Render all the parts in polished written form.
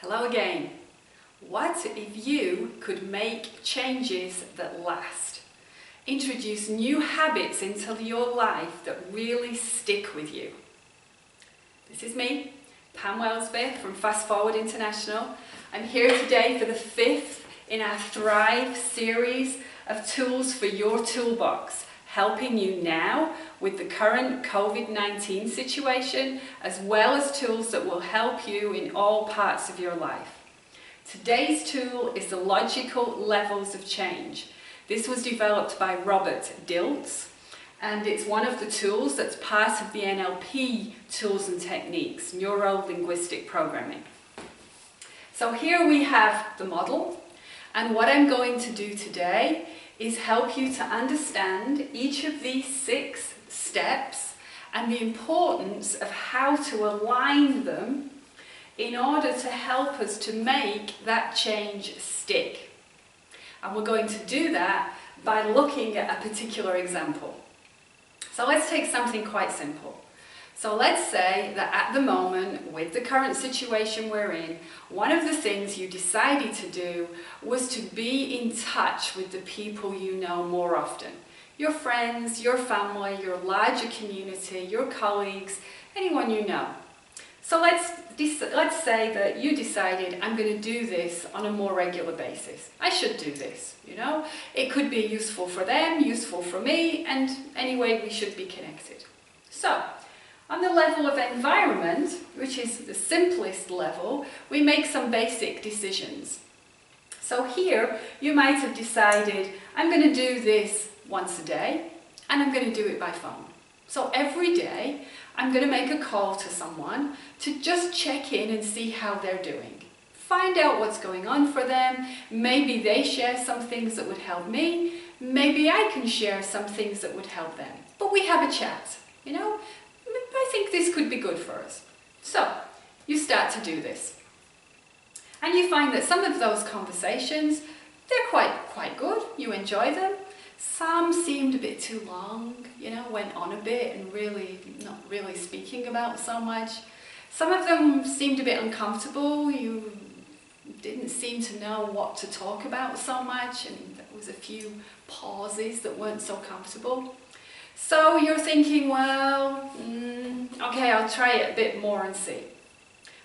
Hello again. What if you could make changes that last? Introduce new habits into your life that really stick with you. This is me, Pam Wellsby from Fast Forward International. I'm here today for the 5th in our THIRIVE series of tools for your toolbox, helping you now with the current COVID-19 situation, as well as tools that will help you in all parts of your life. Today's tool is the logical levels of change. This was developed by Robert Dilts, and it's one of the tools that's part of the NLP tools and techniques, neuro-linguistic programming. So here we have the model, and what I'm going to do today is help you to understand each of these 6 steps and the importance of how to align them in order to help us to make that change stick. And we're going to do that by looking at a particular example. So let's take something quite simple. So let's say that at the moment, with the current situation we're in, one of the things you decided to do was to be in touch with the people you know more often. Your friends, your family, your larger community, your colleagues, anyone you know. So let's say that you decided, I'm going to do this on a more regular basis. I should do this, you know. It could be useful for them, useful for me, and anyway, we should be connected. So, on the level of environment, which is the simplest level, we make some basic decisions. So here, you might have decided, I'm going to do this once a day, and I'm going to do it by phone. So every day, I'm going to make a call to someone to just check in and see how they're doing. Find out what's going on for them. Maybe they share some things that would help me. Maybe I can share some things that would help them. But we have a chat, you know. I think this could be good for us. So, you start to do this. And you find that some of those conversations, they're quite good. You enjoy them. Some seemed a bit too long, you know, went on a bit and not really speaking about so much. Some of them seemed a bit uncomfortable. You didn't seem to know what to talk about so much, and there was a few pauses that weren't so comfortable. So you're thinking, well, okay, I'll try it a bit more and see.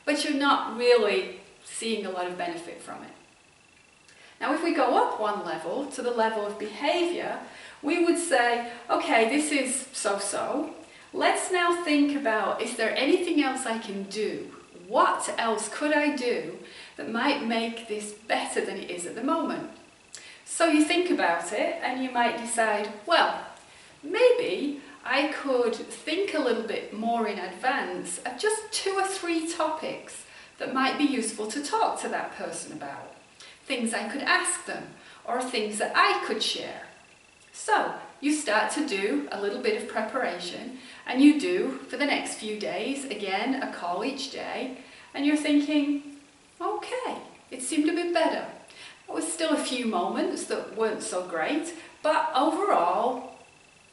But you're not really seeing a lot of benefit from it. Now, if we go up one level to the level of behavior, we would say, okay, this is so-so. Let's now think about, is there anything else I can do? What else could I do that might make this better than it is at the moment? So you think about it and you might decide, well, maybe I could think a little bit more in advance of just 2 or 3 topics that might be useful to talk to that person about. Things I could ask them, or things that I could share. So, you start to do a little bit of preparation, and you do, for the next few days, again, a call each day, and you're thinking, okay, it seemed a bit better. There was still a few moments that weren't so great, but overall,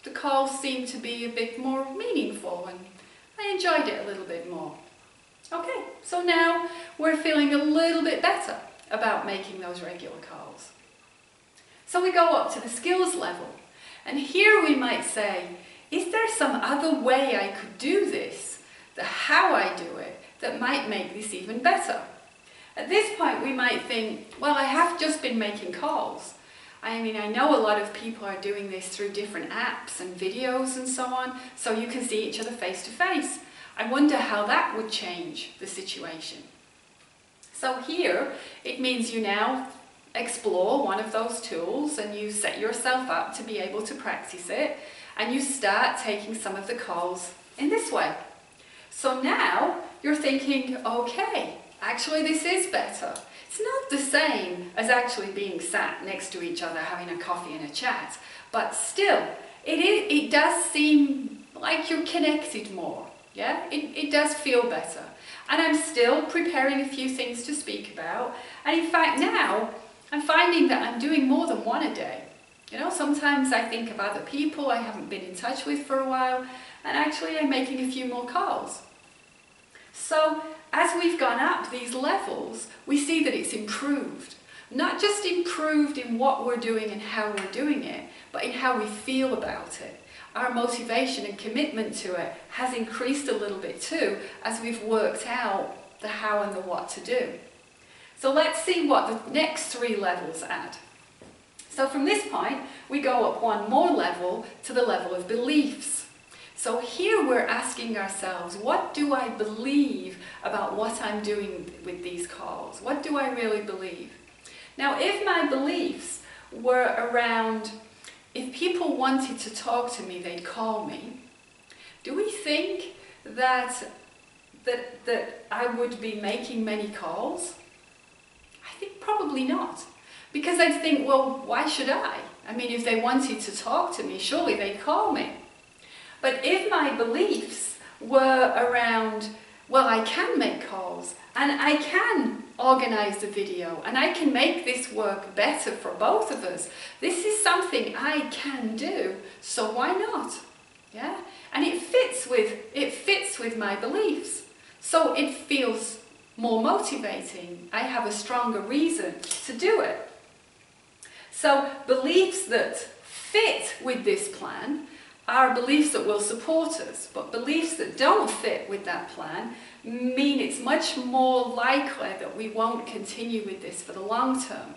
the call seemed to be a bit more meaningful, and I enjoyed it a little bit more. Okay, so now we're feeling a little bit better about making those regular calls. So we go up to the skills level, and here we might say, is there some other way I could do this, the how I do it, that might make this even better? At this point we might think, well, I have just been making calls. I mean, I know a lot of people are doing this through different apps and videos and so on, so you can see each other face to face. I wonder how that would change the situation. So here, it means you now explore one of those tools and you set yourself up to be able to practice it, and you start taking some of the calls in this way. So now you're thinking, okay, actually this is better. It's not the same as actually being sat next to each other having a coffee and a chat, but still, it does seem like you're connected more. Yeah, it does feel better. And I'm still preparing a few things to speak about. And in fact now, I'm finding that I'm doing more than one a day. You know, sometimes I think of other people I haven't been in touch with for a while, and actually I'm making a few more calls. So as we've gone up these levels, we see that it's improved. Not just improved in what we're doing and how we're doing it, but in how we feel about it. Our motivation and commitment to it has increased a little bit too, as we've worked out the how and the what to do. So let's see what the next 3 levels add. So from this point, we go up one more level to the level of beliefs. So here we're asking ourselves, what do I believe about what I'm doing with these calls? What do I really believe? Now, if my beliefs were around, if people wanted to talk to me, they'd call me, do we think that I would be making many calls? I think probably not. Because I'd think, well, why should I? I mean, if they wanted to talk to me, surely they'd call me. But if my beliefs were around, well, I can make calls, and I can organize the video, and I can make this work better for both of us. This is something I can do, so why not? Yeah? And it fits with my beliefs. So it feels more motivating. I have a stronger reason to do it. So beliefs that fit with this plan are beliefs that will support us, but beliefs that don't fit with that plan mean it's much more likely that we won't continue with this for the long term.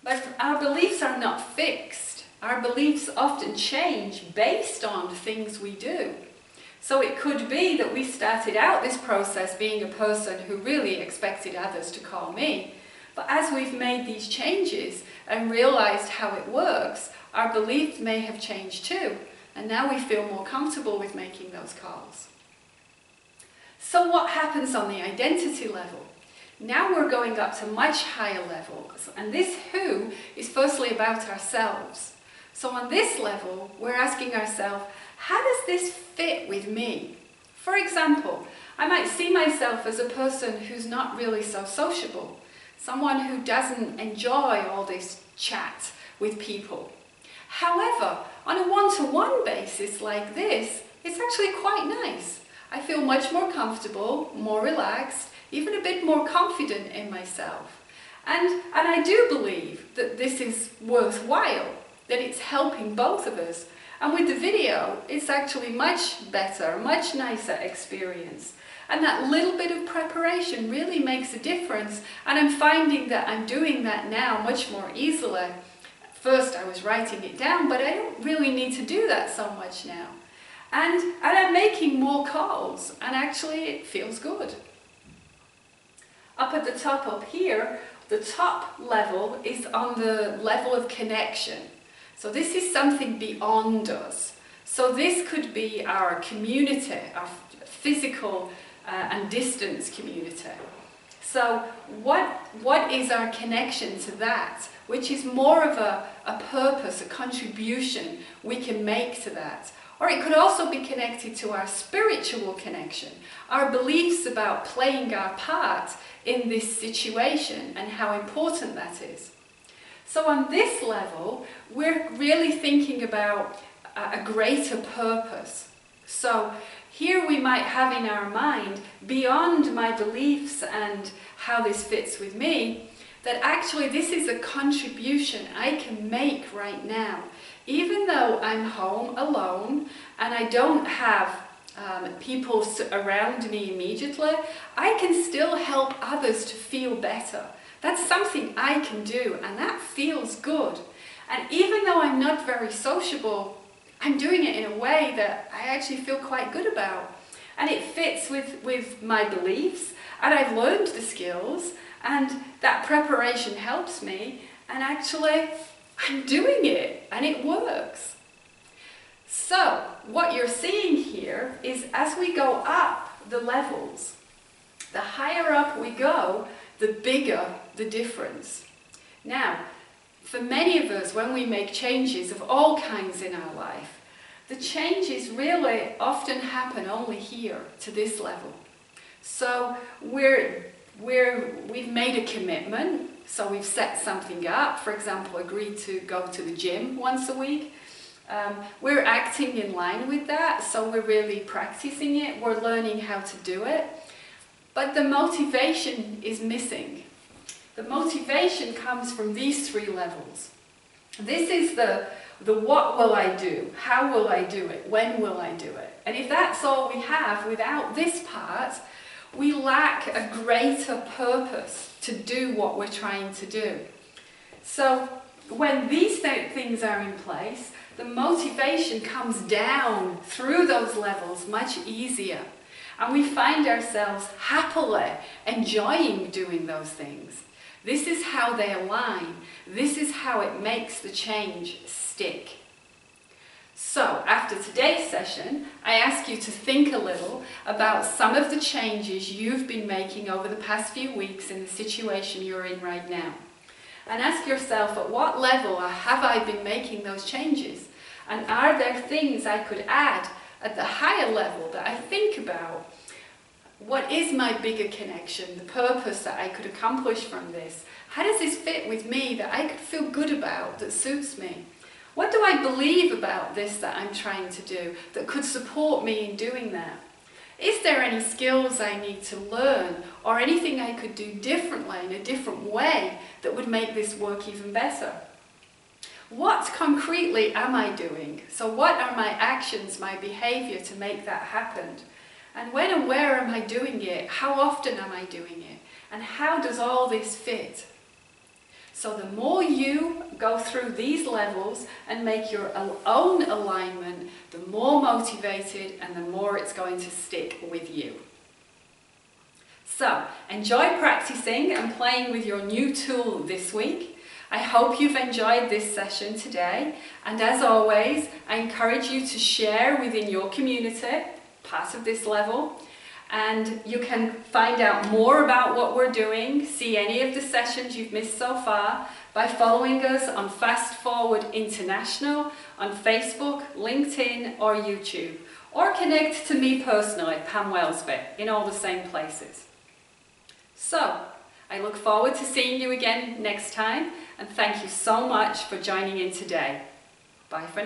But our beliefs are not fixed. Our beliefs often change based on things we do. So it could be that we started out this process being a person who really expected others to call me. But as we've made these changes and realized how it works, our beliefs may have changed too. And now we feel more comfortable with making those calls. So what happens on the identity level? Now we're going up to much higher levels. And this who is firstly about ourselves. So on this level, we're asking ourselves, how does this fit with me? For example, I might see myself as a person who's not really so sociable. Someone who doesn't enjoy all this chat with people. However, on a one-to-one basis like this, it's actually quite nice. I feel much more comfortable, more relaxed, even a bit more confident in myself. And I do believe that this is worthwhile, that it's helping both of us. And with the video, it's actually much better, much nicer experience. And that little bit of preparation really makes a difference. And I'm finding that I'm doing that now much more easily. First I was writing it down, but I don't really need to do that so much now. And I'm making more calls, and actually it feels good. Up at the top up here, the top level is on the level of connection. So this is something beyond us. So this could be our community, our physical and distance community. So what is our connection to that, which is more of a purpose, a contribution we can make to that. Or it could also be connected to our spiritual connection, our beliefs about playing our part in this situation and how important that is. So on this level, we're really thinking about a greater purpose. So here we might have in our mind, beyond my beliefs and how this fits with me, that actually this is a contribution I can make right now. Even though I'm home alone and I don't have people around me immediately, I can still help others to feel better. That's something I can do, and that feels good. And even though I'm not very sociable, I'm doing it in a way that I actually feel quite good about. And it fits with my beliefs, and I've learned the skills, and that preparation helps me, and actually I'm doing it, and it works. So what you're seeing here is as we go up the levels, the higher up we go, the bigger the difference. Now, for many of us, when we make changes of all kinds in our life, the changes really often happen only here, to this level. So we've made a commitment, so we've set something up, for example, agreed to go to the gym once a week. We're acting in line with that, so we're really practicing it, we're learning how to do it. but the motivation is missing. The motivation comes from these 3 levels. This is the what will I do, how will I do it, when will I do it. And if that's all we have without this part, we lack a greater purpose to do what we're trying to do. So when these things are in place, the motivation comes down through those levels much easier. And we find ourselves happily enjoying doing those things. This is how they align. This is how it makes the change stick. So, after today's session, I ask you to think a little about some of the changes you've been making over the past few weeks in the situation you're in right now. And ask yourself, at what level have I been making those changes? And are there things I could add at the higher level that I think about? What is my bigger connection, the purpose that I could accomplish from this? How does this fit with me that I could feel good about, that suits me? What do I believe about this that I'm trying to do that could support me in doing that? Is there any skills I need to learn or anything I could do differently in a different way that would make this work even better? What concretely am I doing? So what are my actions, my behavior to make that happen? And when and where am I doing it? How often am I doing it? And how does all this fit? So the more you go through these levels and make your own alignment, the more motivated and the more it's going to stick with you. So enjoy practicing and playing with your new tool this week. I hope you've enjoyed this session today. And as always, I encourage you to share within your community part of this level, and you can find out more about what we're doing, see any of the sessions you've missed so far by following us on Fast Forward International on Facebook, LinkedIn or YouTube, or connect to me personally, Pam Wellsby, in all the same places. So, I look forward to seeing you again next time, and thank you so much for joining in today. Bye for now.